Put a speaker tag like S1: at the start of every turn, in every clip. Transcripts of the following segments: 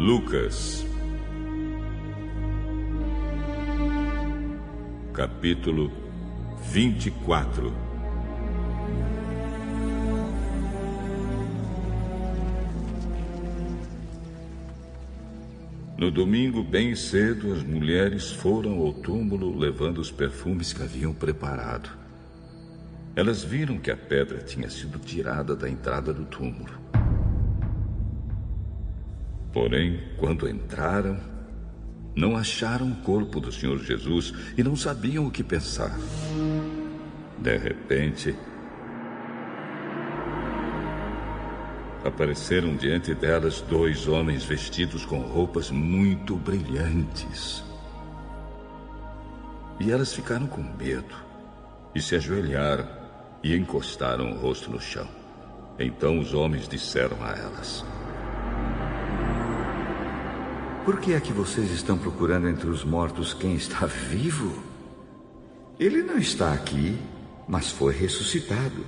S1: Lucas, capítulo 24. No domingo, bem cedo, as mulheres foram ao túmulo levando os perfumes que haviam preparado. Elas viram que a pedra tinha sido tirada da entrada do túmulo. Porém, quando entraram, não acharam o corpo do Senhor Jesus e não sabiam o que pensar. De repente, apareceram diante delas 2 homens vestidos com roupas muito brilhantes. E elas ficaram com medo e se ajoelharam e encostaram o rosto no chão. Então os homens disseram a elas:
S2: Por que é que vocês estão procurando entre os mortos quem está vivo? Ele não está aqui, mas foi ressuscitado.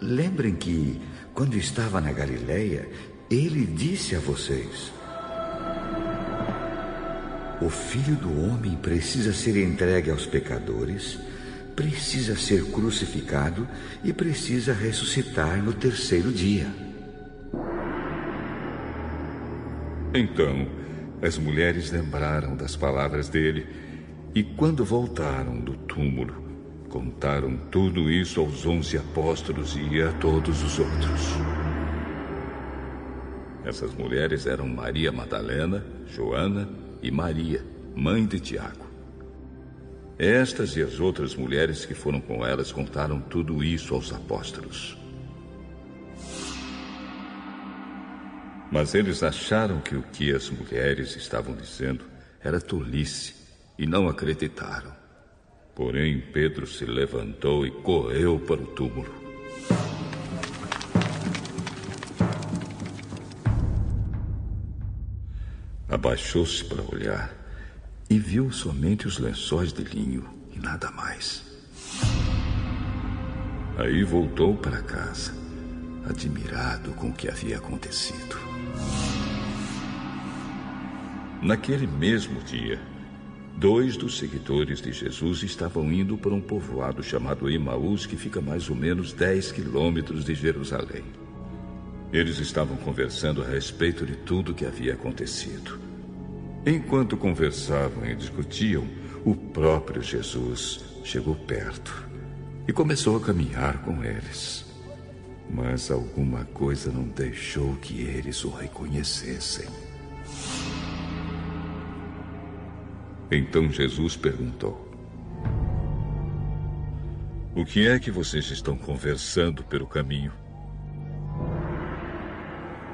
S2: Lembrem que, quando estava na Galileia, ele disse a vocês: o Filho do Homem precisa ser entregue aos pecadores, precisa ser crucificado e precisa ressuscitar no 3º dia.
S1: Então, as mulheres lembraram das palavras dele e, quando voltaram do túmulo, contaram tudo isso aos 11 apóstolos e a todos os outros. Essas mulheres eram Maria Madalena, Joana e Maria, mãe de Tiago. Estas e as outras mulheres que foram com elas contaram tudo isso aos apóstolos. Mas eles acharam que o que as mulheres estavam dizendo era tolice e não acreditaram. Porém, Pedro se levantou e correu para o túmulo. Abaixou-se para olhar e viu somente os lençóis de linho e nada mais. Aí voltou para casa, admirado com o que havia acontecido. Naquele mesmo dia, 2 dos seguidores de Jesus estavam indo para um povoado chamado Emaús, que fica mais ou menos 10 quilômetros de Jerusalém. Eles estavam conversando a respeito de tudo o que havia acontecido. Enquanto conversavam e discutiam, o próprio Jesus chegou perto e começou a caminhar com eles. Mas alguma coisa não deixou que eles o reconhecessem. Então Jesus perguntou: o que é que vocês estão conversando pelo caminho?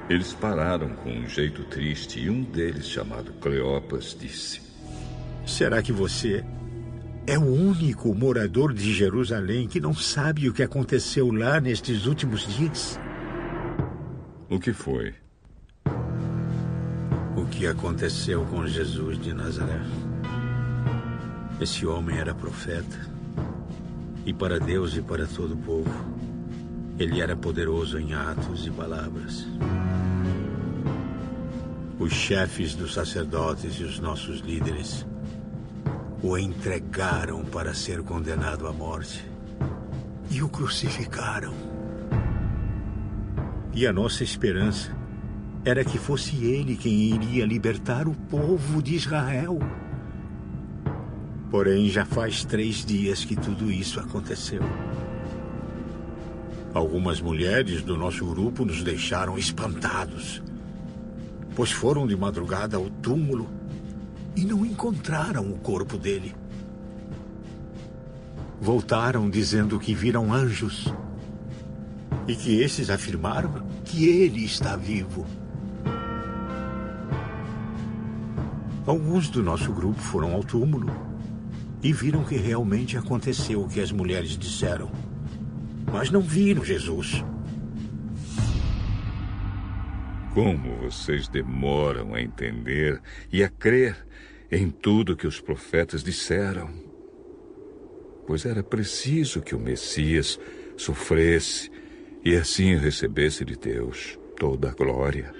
S1: Eles pararam com um jeito triste e um deles, chamado Cleopas, disse:
S3: Será que você é o único morador de Jerusalém que não sabe o que aconteceu lá nestes últimos dias?
S1: O que foi?
S3: O que aconteceu com Jesus de Nazaré. Esse homem era profeta, e para Deus e para todo o povo, ele era poderoso em atos e palavras. Os chefes dos sacerdotes e os nossos líderes o entregaram para ser condenado à morte e o crucificaram. E a nossa esperança era que fosse ele quem iria libertar o povo de Israel. Porém, já faz 3 dias que tudo isso aconteceu. Algumas mulheres do nosso grupo nos deixaram espantados, pois foram de madrugada ao túmulo e não encontraram o corpo dele. Voltaram dizendo que viram anjos e que esses afirmaram que ele está vivo. Alguns do nosso grupo foram ao túmulo e viram que realmente aconteceu o que as mulheres disseram, mas não viram Jesus.
S1: Como vocês demoram a entender e a crer em tudo que os profetas disseram? Pois era preciso que o Messias sofresse e assim recebesse de Deus toda a glória.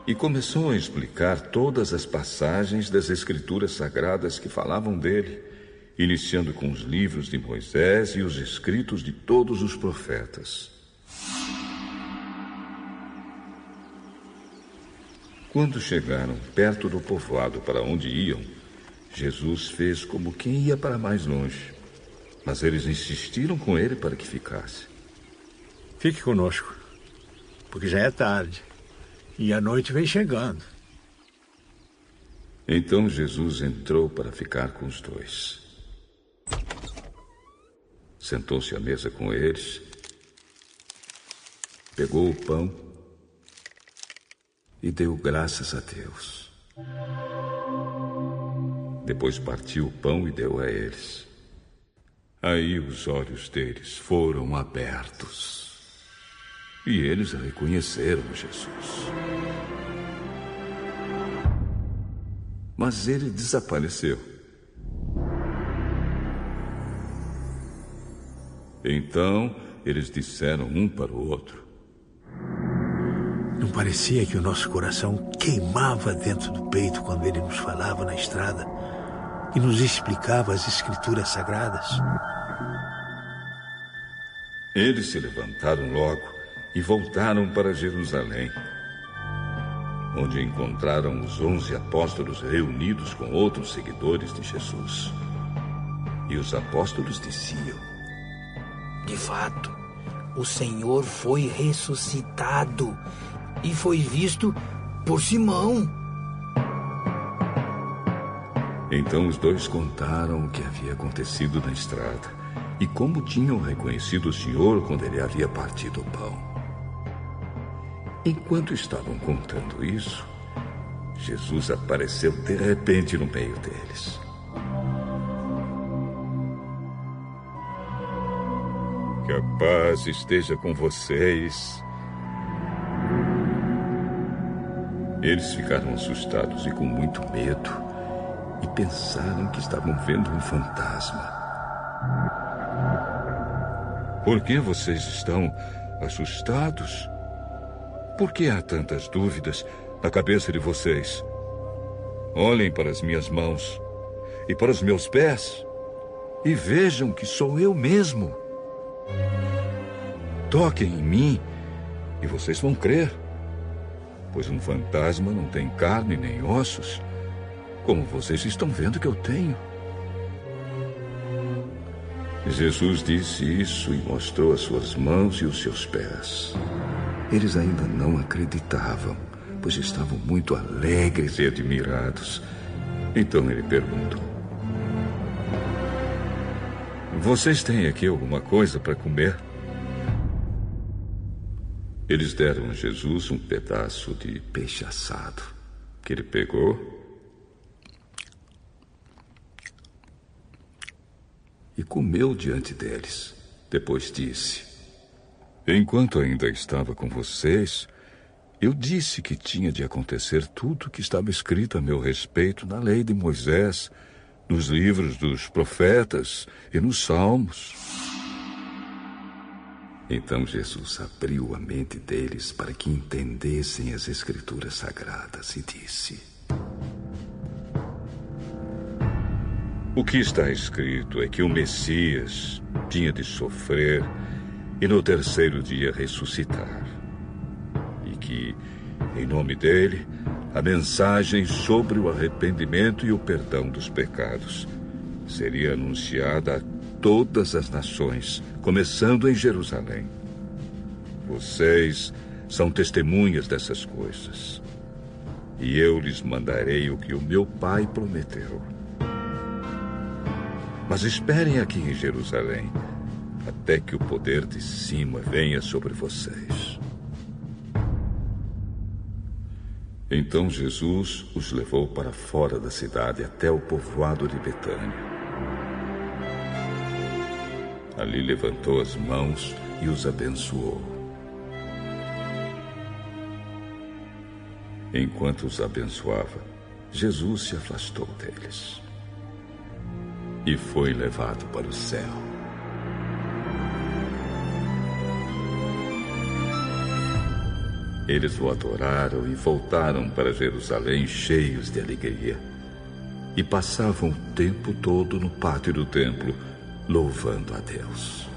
S1: E começou a explicar todas as passagens das Escrituras Sagradas que falavam dele, iniciando com os livros de Moisés e os escritos de todos os profetas. Quando chegaram perto do povoado para onde iam, Jesus fez como quem ia para mais longe. Mas eles insistiram com ele para que ficasse.
S3: Fique conosco, porque já é tarde e a noite vem chegando.
S1: Então Jesus entrou para ficar com os dois. Sentou-se à mesa com eles, pegou o pão e deu graças a Deus. Depois partiu o pão e deu a eles. Aí os olhos deles foram abertos e eles reconheceram Jesus. Mas ele desapareceu. Então eles disseram um para o outro:
S3: Não parecia que o nosso coração queimava dentro do peito quando ele nos falava na estrada e nos explicava as Escrituras Sagradas?
S1: Eles se levantaram logo e voltaram para Jerusalém, onde encontraram os 11 apóstolos reunidos com outros seguidores de Jesus. E os apóstolos diziam:
S4: De fato, o Senhor foi ressuscitado e foi visto por Simão.
S1: Então os dois contaram o que havia acontecido na estrada e como tinham reconhecido o Senhor quando ele havia partido o pão. Enquanto estavam contando isso, Jesus apareceu de repente no meio deles. Que a paz esteja com vocês. Eles ficaram assustados e com muito medo e pensaram que estavam vendo um fantasma. Por que vocês estão assustados? Por que há tantas dúvidas na cabeça de vocês? Olhem para as minhas mãos e para os meus pés e vejam que sou eu mesmo. Toquem em mim e vocês vão crer, pois um fantasma não tem carne nem ossos, como vocês estão vendo que eu tenho. Jesus disse isso e mostrou as suas mãos e os seus pés. Eles ainda não acreditavam, pois estavam muito alegres e admirados. Então ele perguntou: Vocês têm aqui alguma coisa para comer? Eles deram a Jesus um pedaço de peixe assado, que ele pegou e comeu diante deles. Depois disse: Enquanto ainda estava com vocês, eu disse que tinha de acontecer tudo o que estava escrito a meu respeito na lei de Moisés, nos livros dos profetas e nos salmos. Então Jesus abriu a mente deles para que entendessem as Escrituras Sagradas e disse: O que está escrito é que o Messias tinha de sofrer e no terceiro dia ressuscitar. E que, em nome dele, a mensagem sobre o arrependimento e o perdão dos pecados seria anunciada a todas as nações, começando em Jerusalém. Vocês são testemunhas dessas coisas. E eu lhes mandarei o que o meu Pai prometeu. Mas esperem aqui em Jerusalém, até que o poder de cima venha sobre vocês. Então Jesus os levou para fora da cidade até o povoado de Betânia. Ali levantou as mãos e os abençoou. Enquanto os abençoava, Jesus se afastou deles e foi levado para o céu. Eles o adoraram e voltaram para Jerusalém cheios de alegria. E passavam o tempo todo no pátio do templo, louvando a Deus.